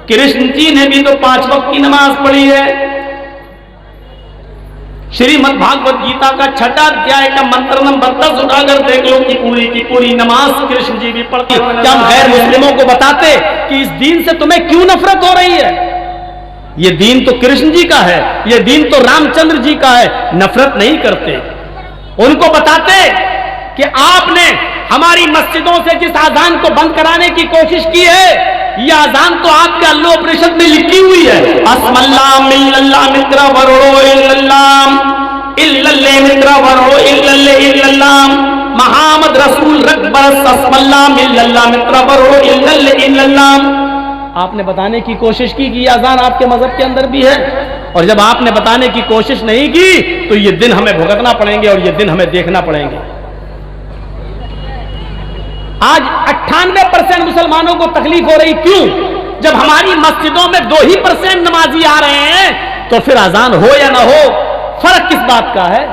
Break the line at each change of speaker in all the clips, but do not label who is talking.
कृष्ण जी ने भी तो 5 वक्त की नमाज पढ़ी है। श्रीमद् भागवत गीता का 6वां अध्याय का मंत्र नंबर 10 उठाकर देख लो कि पूरी नमाज कृष्ण जी भी पढ़ते। क्या हम गैर मुस्लिमों को बताते कि इस दीन से तुम्हें क्यों नफरत हो रही है? ये दीन तो कृष्ण जी का है, ये दीन तो रामचंद्र जी का है, नफरत नहीं करते। उनको बताते कि आपने हमारी मस्जिदों से जिस आजान को बंद कराने की कोशिश की है, ये आजान तो आपके अल्लाह उपनिषद में लिखी हुई है। अस्मल्लाम इल्लल्लाह मित्रा वरो इल्लल्लाह इल्लल्लाह मित्रा वरो इल्लल्लाह इल्लल्लाह मुहम्मद रसूल रकबस अस्मल्लाम इल्लल्लाह मित्रा वरो इल्लल्लाह इल्लल्लाह। आपने बताने की कोशिश की कि ये अजान आपके मजहब के अंदर भी है, और जब आपने बताने की कोशिश नहीं की तो ये दिन हमें भुगतना पड़ेंगे और ये दिन हमें देखना पड़ेंगे। आज 98% मुसलमानों को तकलीफ हो रही, क्यों? जब हमारी मस्जिदों में 2% नमाजी आ रहे हैं तो फिर अजान हो या ना हो, फर्क किस बात का है?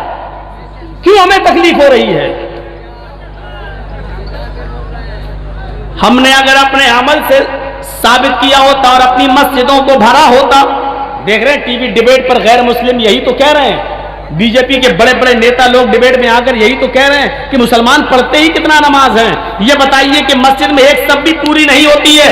क्यों हमें तकलीफ हो रही है? हमने अगर अपने अमल से साबित किया होता और अपनी मस्जिदों को भरा होता। देख रहे हैं टीवी डिबेट पर गैर मुस्लिम यही तो कह रहे हैं, बीजेपी के बड़े बड़े नेता लोग डिबेट में आकर यही तो कह रहे हैं कि मुसलमान पढ़ते ही कितना नमाज है। ये बताइए कि मस्जिद में एक सब भी पूरी नहीं होती है।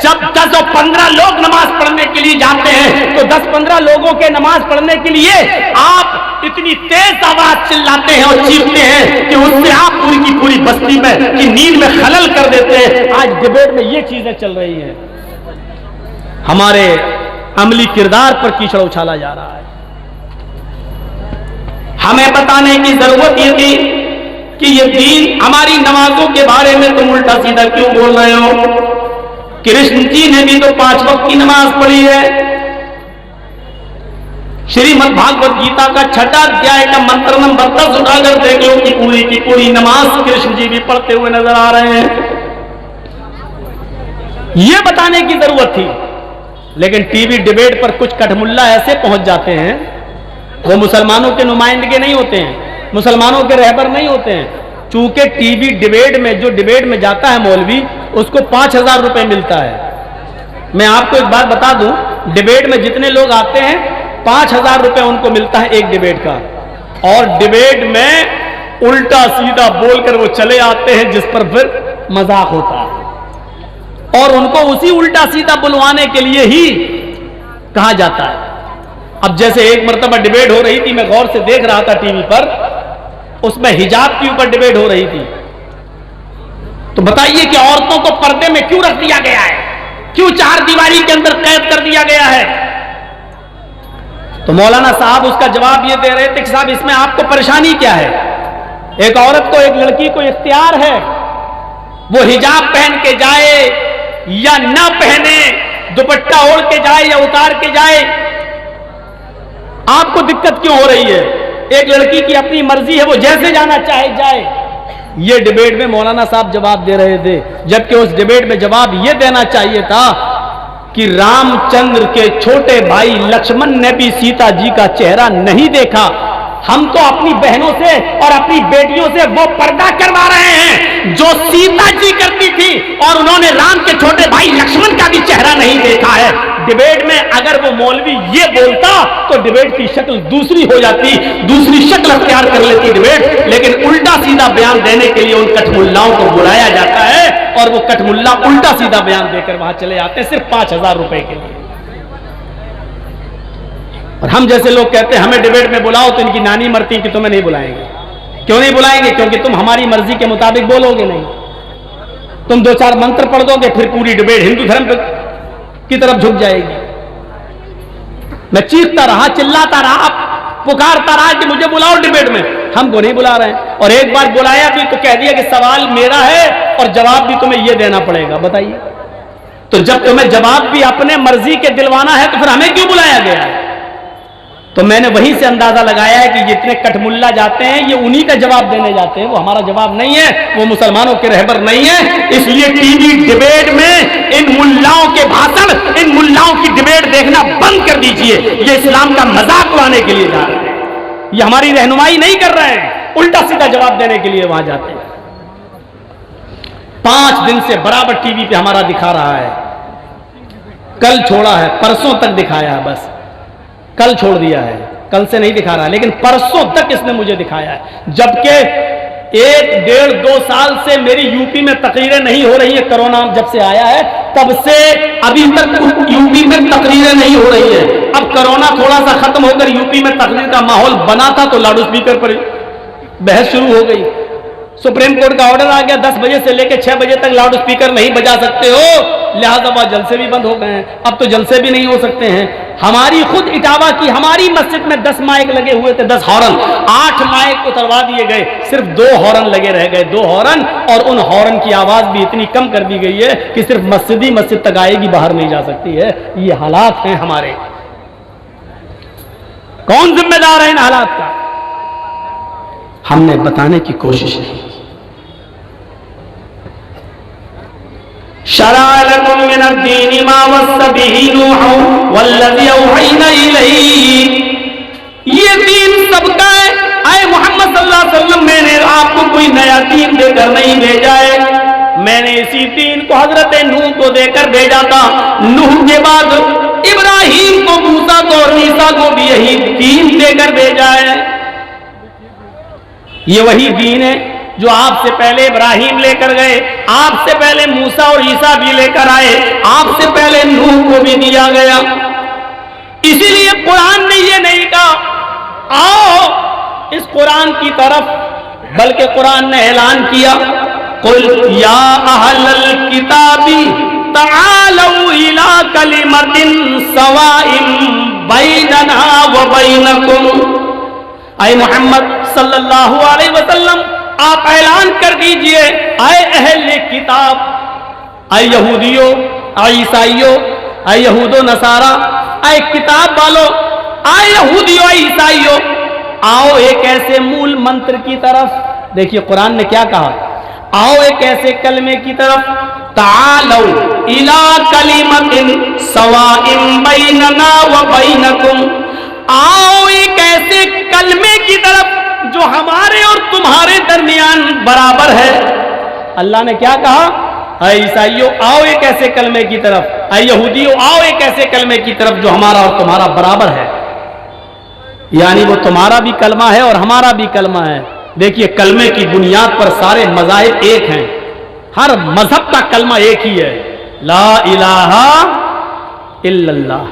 जब 10 और 15 लोग नमाज पढ़ने के लिए जाते हैं तो 10-15 लोगों के नमाज पढ़ने के लिए आप इतनी तेज आवाज चिल्लाते हैं और चीखते हैं कि उससे आप पूरी की पूरी बस्ती में की नींद में खलल कर देते हैं। आज डिबेट में ये चीजें चल रही हैं। हमारे अमली किरदार पर कीचड़ उछाला जा रहा है। हमें बताने की जरूरत ये थी कि ये दीन हमारी नमाजों के बारे में तुम उल्टा सीधा क्यों बोल रहे हो? कृष्ण जी ने भी तो 5 वक्त की नमाज पढ़ी है। श्रीमद् भागवत गीता का 6वां अध्याय का मंत्र नंबर 10 उठाकर देख लो कि पूरी नमाज कृष्ण जी भी पढ़ते हुए नजर आ रहे हैं। यह बताने की जरूरत थी, लेकिन टीवी डिबेट पर कुछ कठमुल्ला ऐसे पहुंच जाते हैं, वो मुसलमानों के नुमाइंदगे नहीं होते हैं, मुसलमानों के रहबर नहीं होते हैं। चूंकि टीवी डिबेट में जो डिबेट में जाता है मौलवी, उसको 5,000 रुपए मिलता है। मैं आपको एक बात बता दूं, डिबेट में जितने लोग आते हैं 5,000 रुपए उनको मिलता है एक डिबेट का, और डिबेट में उल्टा सीधा बोलकर वो चले आते हैं जिस पर फिर मजाक होता है, और उनको उसी उल्टा सीधा बुलवाने के लिए ही कहा जाता है। अब जैसे एक मर्तबा डिबेट हो रही थी, मैं गौर से देख रहा था टीवी पर, उसमें हिजाब के ऊपर डिबेट हो रही थी। तो बताइए कि औरतों को पर्दे में क्यों रख दिया गया है? क्यों 4 दीवारी के अंदर कैद कर दिया गया है? तो मौलाना साहब उसका जवाब ये दे रहे थे कि साहब इसमें आपको परेशानी क्या है? एक औरत को, एक लड़की को इख्तियार है, वो हिजाब पहन के जाए या ना पहने, दुपट्टा ओढ़ के जाए या उतार के जाए, आपको दिक्कत क्यों हो रही है? एक लड़की की अपनी मर्जी है, वो जैसे जाना चाहे जाए। ये डिबेट में मौलाना साहब जवाब दे रहे थे, जबकि उस डिबेट में जवाब ये देना चाहिए था कि रामचंद्र के छोटे भाई लक्ष्मण ने भी सीता जी का चेहरा नहीं देखा। हम तो अपनी बहनों से और अपनी बेटियों से वो पर्दा करवा रहे हैं जो सीता जी करती थी, और उन्होंने राम के छोटे भाई लक्ष्मण का भी चेहरा नहीं देखा है। डिबेट में अगर वो मौलवी ये बोलता तो डिबेट की शक्ल दूसरी हो जाती, दूसरी शक्ल अख्तियार कर लेती डिबेट, लेकिन उल्टा सीधा बयान देने के लिए उन कठमुल्लाओं को बुलाया जाता है, और वो कठमुल्ला उल्टा सीधा बयान देकर वहां चले आते हैं सिर्फ 5,000 रुपए के लिए। और हम जैसे लोग कहते हैं हमें डिबेट में बुलाओ, तो इनकी नानी मरती कि तुम्हें नहीं बुलाएंगे। क्यों नहीं बुलाएंगे? क्योंकि तुम हमारी मर्जी के मुताबिक बोलोगे नहीं। तुम 2-4 मंत्र पढ़ दोगे, फिर पूरी डिबेट हिंदू धर्म की तरफ झुक जाएगी। मैं चीखता रहा, चिल्लाता रहा, पुकारता रहा कि मुझे बुलाओ डिबेट में, हमको नहीं बुला रहे हैं। और एक बार बुलाया भी तो कह दिया कि सवाल मेरा है और जवाब भी तुम्हें यह देना पड़ेगा। बताइए, तो जब तुम्हें जवाब भी अपने मर्जी के दिलवाना है तो फिर हमें क्यों बुलाया गया है? तो मैंने वहीं से अंदाजा लगाया है कि जितने कठमुल्ला जाते हैं ये उन्हीं का जवाब देने जाते हैं, वो हमारा जवाब नहीं है, वो मुसलमानों के रहबर नहीं है। इसलिए टीवी डिबेट में इन मुल्लाओं के भाषण, इन मुल्लाओं की डिबेट देखना बंद कर दीजिए। ये इस्लाम का मजाक उड़ाने के लिए जा रहे हैं, ये हमारी रहनुमाई नहीं कर रहे हैं, उल्टा सीधा जवाब देने के लिए वहां जाते हैं। 5 दिन से बराबर टीवी पे हमारा दिखा रहा है कल छोड़ा है, परसों तक दिखाया है, बस कल छोड़ दिया है, कल से नहीं दिखा रहा है, लेकिन परसों तक इसने मुझे दिखाया है। जबकि 1-1.5-2 साल से मेरी यूपी में तकरीरें नहीं हो रही है। कोरोना जब से आया है तब से अभी तक यूपी में तकरीरें नहीं हो रही है। अब कोरोना थोड़ा सा खत्म होकर यूपी में तकरीर का माहौल बना था तो लाउड स्पीकर पर बहस शुरू हो गई। सुप्रीम कोर्ट का ऑर्डर आ गया, 10 बजे से लेकर 6 बजे तक लाउड स्पीकर नहीं बजा सकते हो, लिहाजा वह जलसे भी बंद हो गए हैं। अब तो जलसे भी नहीं हो सकते हैं। हमारी खुद इटावा की हमारी मस्जिद में 10 माइक लगे हुए थे, 10 हॉर्न, 8 माइक उतरवा दिए गए, सिर्फ 2 हॉर्न लगे रह गए, 2 हॉर्न, और उन हॉर्न की आवाज भी इतनी कम कर दी गई है कि सिर्फ मस्जिद ही मस्जिद तक आएगी, बाहर नहीं जा सकती है। ये हालात हैं हमारे। कौन जिम्मेदार है इन हालात का? हमने बताने की कोशिश की। शरअ लकुम मिनद्दीनि मा वस्सा बिही नूहन वल्लज़ी औहयना इलैक, ये दीन सबका है। आए मोहम्मद सल्लल्लाहु अलैहि वसल्लम, मैंने आपको कोई नया दीन देकर नहीं भेजा है। मैंने इसी दीन को हजरत नूह को देकर भेजा था। नूह के बाद इब्राहिम को, मूसा को और ईसा को भी यही दीन देकर भेजा है। ये वही दीन है जो आपसे पहले इब्राहिम लेकर गए, आपसे पहले मूसा और ईसा भी लेकर आए, आपसे पहले नूह को भी दिया गया। इसीलिए कुरान ने ये नहीं कहा आओ इस कुरान की तरफ, बल्कि कुरान ने ऐलान किया, कुल या अहलल किताबी तआलू इला कलिमतिन सवाइन बैनना व बैनकुम। आए मोहम्मद सल्लल्लाहु अलैहि वसल्लम, आप ऐलान कर दीजिए, आए अहले किताब, आए यहूदियों, आए ईसाइयों, आए यहूदो नसारा, आए किताब वालों, आए यहूदियों, ईसाइयों, आओ एक ऐसे मूल मंत्र की तरफ। देखिए कुरान ने क्या कहा, आओ एक ऐसे कलमे की तरफ, तालौ इला कलिमतिन सवाइन बैनना व बैनकुम, आओ एक ऐसे कलमे की तरफ जो हमारे और तुम्हारे दरमियान बराबर है। अल्लाह ने क्या कहा, ऐ ईसाइयों आओ एक ऐसे कलमे की तरफ, ऐ यहूदियों आओ एक ऐसे कलमे की तरफ जो हमारा और तुम्हारा बराबर है। यानी वो तुम्हारा भी कलमा है और हमारा भी कलमा है। देखिए कलमे की बुनियाद पर सारे मज़ाहिब एक हैं, हर मजहब का कलमा एक ही है, ला इलाहा इल्लल्लाह।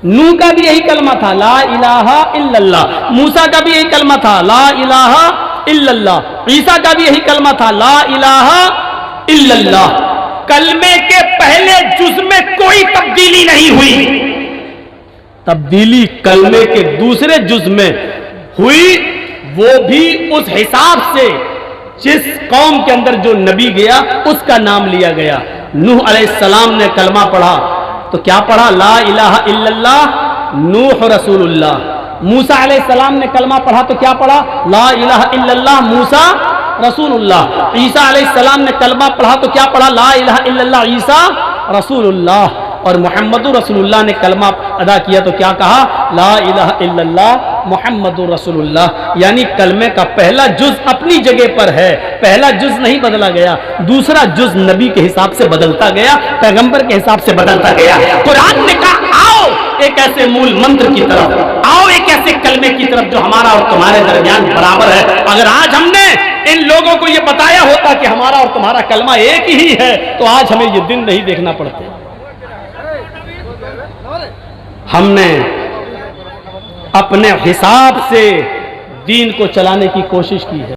नूह का भी यही कलमा था, ला इलाहा इल्लल्लाह। मूसा का भी यही कलमा था, ला इलाहा इल्लल्लाह। ईसा का भी यही कलमा था, ला इलाहा इल्लल्लाह। कलमे के पहले जुज में कोई तब्दीली नहीं हुई, तब्दीली कलमे के दूसरे जुज में हुई, वो भी उस हिसाब से जिस कौम के अंदर जो नबी गया उसका नाम लिया गया। नूह अलैहिस्सलाम ने कलमा पढ़ा तो क्या पढ़ा, ला इलाहा इल्लल्लाह नूह रसूलुल्लाह। मूसा अलैहिस्सलाम ने कलमा पढ़ा तो क्या पढ़ा, ला इलाहा इल्लल्लाह मूसा रसूलुल्लाह। ईसा अलैहिस्सलाम ने कलमा पढ़ा तो क्या पढ़ा, ला इलाहा इल्लल्लाह ईसा रसूलुल्लाह। और मुहम्मदुर रसूलुल्लाह ने कलमा अदा किया तो क्या कहा, ला इलाहा इल्लल्लाह मुहम्मदुर रसूलुल्लाह। यानी कलमे का पहला जुज अपनी जगह पर है, पहला जुज नहीं बदला गया, दूसरा जुज नबी के हिसाब से बदलता गया, पैगंबर के हिसाब से बदलता गया। कुरान ने कहा आओ एक ऐसे मूल मंत्र की तरफ, आओ एक ऐसे कलमे की तरफ जो हमारा और तुम्हारे दरमियान बराबर है। अगर आज हमने इन लोगों को यह बताया होता कि हमारा और तुम्हारा कलमा एक ही है तो आज हमें ये दिन नहीं देखना पड़ता। हमने अपने हिसाब से दीन को चलाने की कोशिश की है।